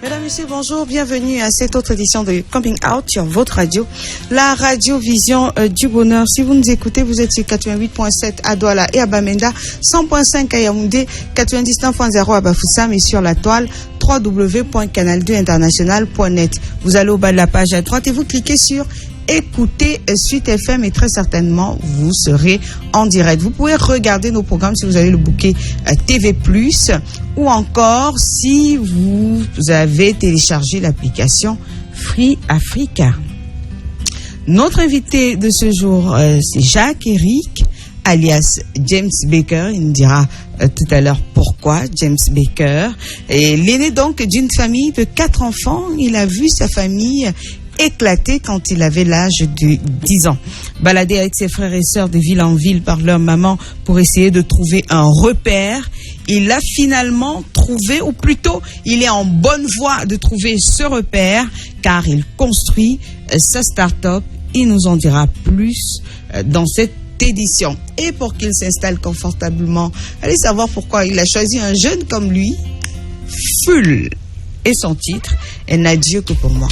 Mesdames, Messieurs, bonjour, bienvenue à cette autre édition de Coming Out sur votre radio, la radio Vision du Bonheur. Si vous nous écoutez, vous êtes sur 88.7 à Douala et à Bamenda, 100.5 à Yaoundé, 99.0 à Bafoussam et sur la toile www.canal2international.net. Vous allez au bas de la page à droite et vous cliquez sur écoutez Suite FM et très certainement vous serez en direct. Vous pouvez regarder nos programmes si vous avez le bouquet TV+, ou encore si vous avez téléchargé l'application Free Africa. Notre invité de ce jour, c'est Jacques-Éric, alias James Baker. Il nous dira tout à l'heure pourquoi James Baker. Et l'aîné donc d'une famille de 4 enfants. Il a vu sa famille éclaté quand il avait l'âge de 10 ans. Baladé avec ses frères et sœurs de ville en ville par leur maman pour essayer de trouver un repère. Il l'a finalement trouvé, ou plutôt, il est en bonne voie de trouver ce repère car il construit sa start-up. Il nous en dira plus dans cette édition. Et pour qu'il s'installe confortablement, allez savoir pourquoi il a choisi un jeune comme lui, Full. Et son titre, Elle n'a Dieu que pour moi.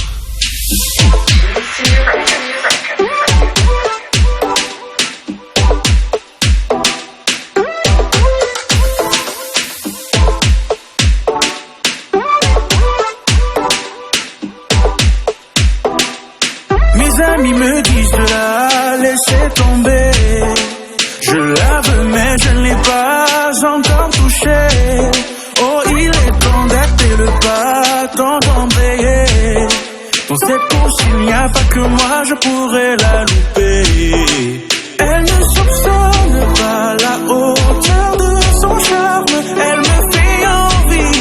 Mes amis me disent de la laisser tomber. Je la veux mais je ne l'ai pas encore touchée. Oh, il est temps d'acter le pas, temps d'embrayer. Dans cette course, il n'y a pas que moi, je pourrais la louper. Elle ne soupçonne pas la hauteur de son charme. Elle me fait envie,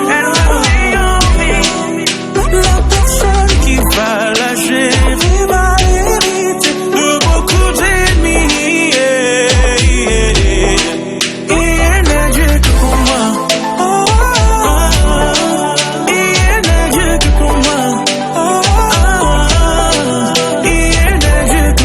elle me fait envie. La personne qui va la gérer va hériter de beaucoup d'ennemis. Et elle n'a Dieu que pour moi. Et elle n'a Dieu que pour moi. Et elle n'a Dieu que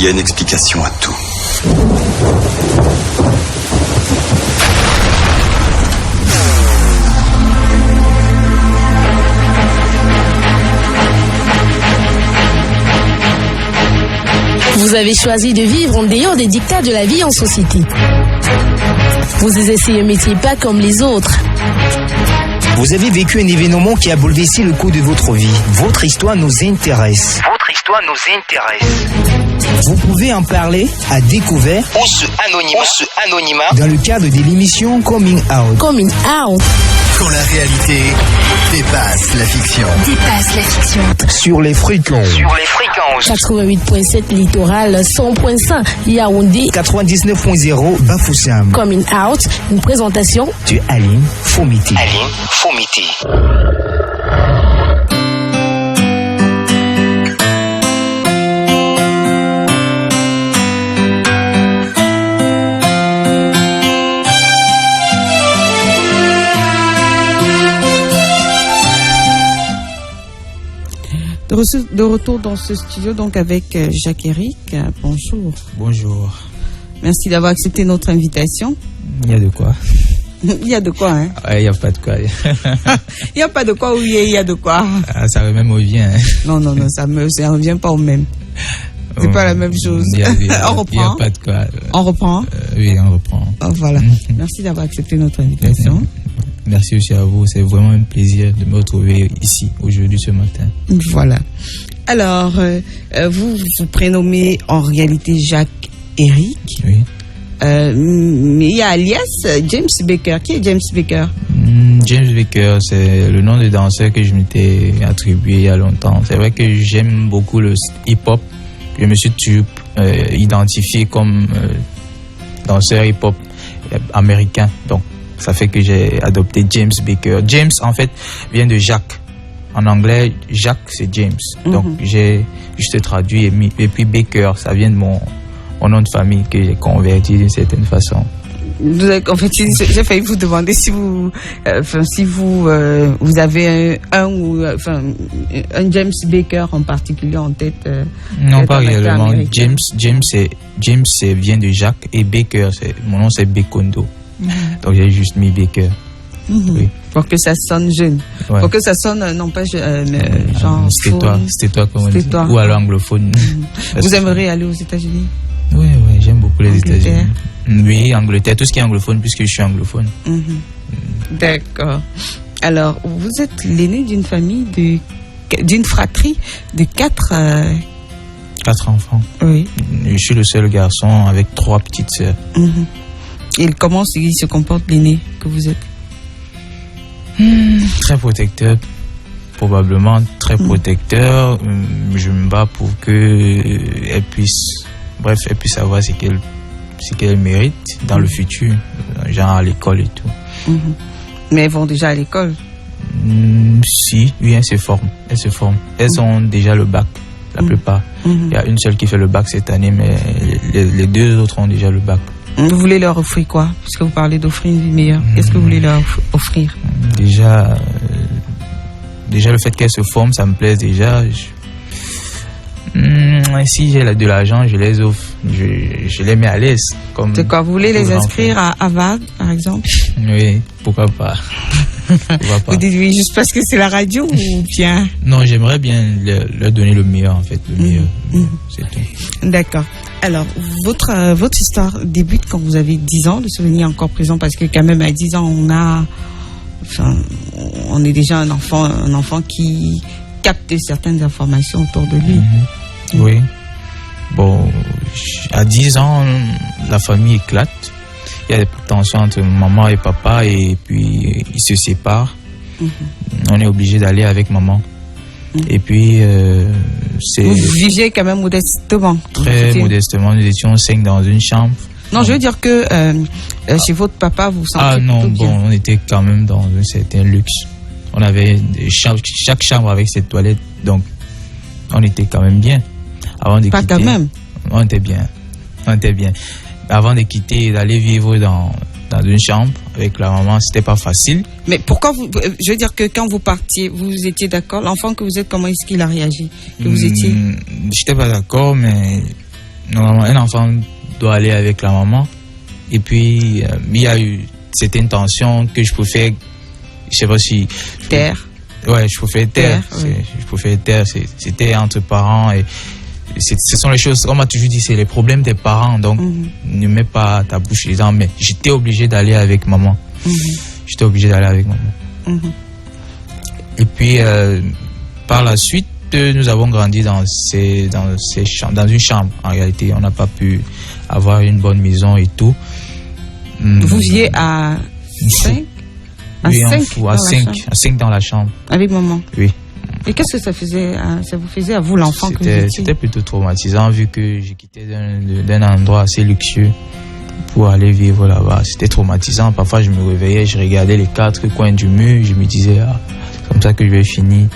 Il y a une explication à tout. Vous avez choisi de vivre en dehors des dictats de la vie en société. Vous essayez un métier pas comme les autres. Vous avez vécu un événement qui a bouleversé le cours de votre vie. Votre histoire nous intéresse. Vous pouvez en parler à découvert ou sous anonymat dans le cadre de l'émission Coming Out. Coming Out. Quand la réalité dépasse la fiction. Sur les fréquences. 88.7 littoral, 100.5 Yaoundé. 99.0 Bafoussam. Coming Out, une présentation de Aline Fomiti. De retour dans ce studio donc avec Jacques-Éric. Bonjour. Bonjour. Merci d'avoir accepté notre invitation. Il y a de quoi. Il y a de quoi, hein? Ouais, il n'y a pas de quoi. Il n'y a pas de quoi ou il y a de quoi? Ah, ça revient. Hein. Non, ça revient pas au même. C'est pas la même chose. On reprend. Il n'y a pas de quoi. On reprend? Oui, on reprend. Oh, voilà. Merci d'avoir accepté notre invitation. Merci aussi à vous. C'est vraiment un plaisir de me retrouver ici, aujourd'hui, ce matin. Voilà. Alors, vous prénommez en réalité Jacques-Éric. Oui. Mais il y a alias James Baker. Qui est James Baker? James Baker, c'est le nom de danseur que je m'étais attribué il y a longtemps. C'est vrai que j'aime beaucoup le hip-hop. Je me suis identifié comme danseur hip-hop américain. Donc, ça fait que j'ai adopté James Baker. James, en fait, vient de Jacques. En anglais, Jacques, c'est James. Donc, j'ai juste traduit. Et puis, Baker, ça vient de mon nom de famille que j'ai converti d'une certaine façon. En fait, j'ai failli vous demander si vous avez un James Baker en particulier en tête. Non, pas réellement. James vient de Jacques et Baker, mon nom c'est Bekondo. Donc j'ai juste mis Baker. Oui. Pour que ça sonne jeune. Ouais. Pour que ça sonne, non pas genre. C'était toi comme on dit. Ou alors anglophone. Vous aimeriez aller aux États-Unis? Oui, j'aime beaucoup les États-Unis. Oui, Angleterre, tout ce qui est anglophone, puisque je suis anglophone. D'accord. Alors, vous êtes l'aîné d'une famille d'une fratrie de 4 enfants. Oui. Je suis le seul garçon avec 3 petites sœurs. Et comment il se comporte l'aîné que vous êtes? Très protecteur, probablement très protecteur. Je me bats pour qu'elle puisse avoir ce qu'elle mérite dans le futur, genre à l'école et tout. Mais elles vont déjà à l'école? Si, oui, elles se forment. Elles ont déjà le bac, la plupart. Il y a une seule qui fait le bac cette année, mais les 2 autres ont déjà le bac. Vous voulez leur offrir quoi? Puisque vous parlez d'offrir du meilleur. Qu'est-ce que vous voulez leur offrir? Déjà le fait qu'elles se forment, ça me plaît déjà. Si j'ai de l'argent, je les offre. Je les mets à l'aise. C'est quoi? Vous voulez les inscrire à Harvard, par exemple? Oui, pourquoi pas. Vous dites oui juste parce que c'est la radio ou bien? Non, j'aimerais bien leur donner le meilleur, en fait. Le meilleur. C'est tout. D'accord. Alors, votre histoire débute quand vous avez 10 ans, le souvenir encore présent, parce que quand même à 10 ans, on est déjà un enfant qui capte certaines informations autour de lui. Oui. Bon, à 10 ans, la famille éclate. Il y a des tensions entre maman et papa et puis ils se séparent. On est obligé d'aller avec maman. Et puis, vous viviez quand même modestement? Très modestement. Nous étions 5 dans une chambre. Non, je veux dire que chez votre papa, vous sentez bien. On était quand même dans un certain luxe. On avait chaque chambre avec ses toilettes, donc on était quand même bien. Pas quand même? On était bien. Avant de quitter et d'aller vivre dans une chambre avec la maman, c'était pas facile. Mais pourquoi je veux dire que quand vous partiez, vous étiez d'accord? L'enfant que vous êtes, comment est-ce qu'il a réagi? Que vous étiez? J'étais pas d'accord, mais Normalement, un enfant doit aller avec la maman. Et puis, il y a eu cette intention que je pouvais, je sais pas si... Taire. Ouais, je pouvais taire. Oui. Je pouvais taire. C'était entre parents. Et ce sont les choses, on m'a toujours dit, c'est les problèmes des parents. Donc, ne mets pas ta bouche dedans. Mais j'étais obligé d'aller avec maman. J'étais obligé d'aller avec maman. Et puis, par la suite, nous avons grandi dans une chambre. En réalité, on n'a pas pu avoir une bonne maison et tout. Vous viviez à 5? Oui, à 5 dans la chambre. Avec maman? Oui. Et qu'est-ce que ça vous faisait à vous, l'enfant que vous étiez? C'était plutôt traumatisant vu que j'ai quitté d'un endroit assez luxueux pour aller vivre là-bas. C'était traumatisant. Parfois, je me réveillais, je regardais les 4 coins du mur, je me disais, c'est comme ça que je vais finir.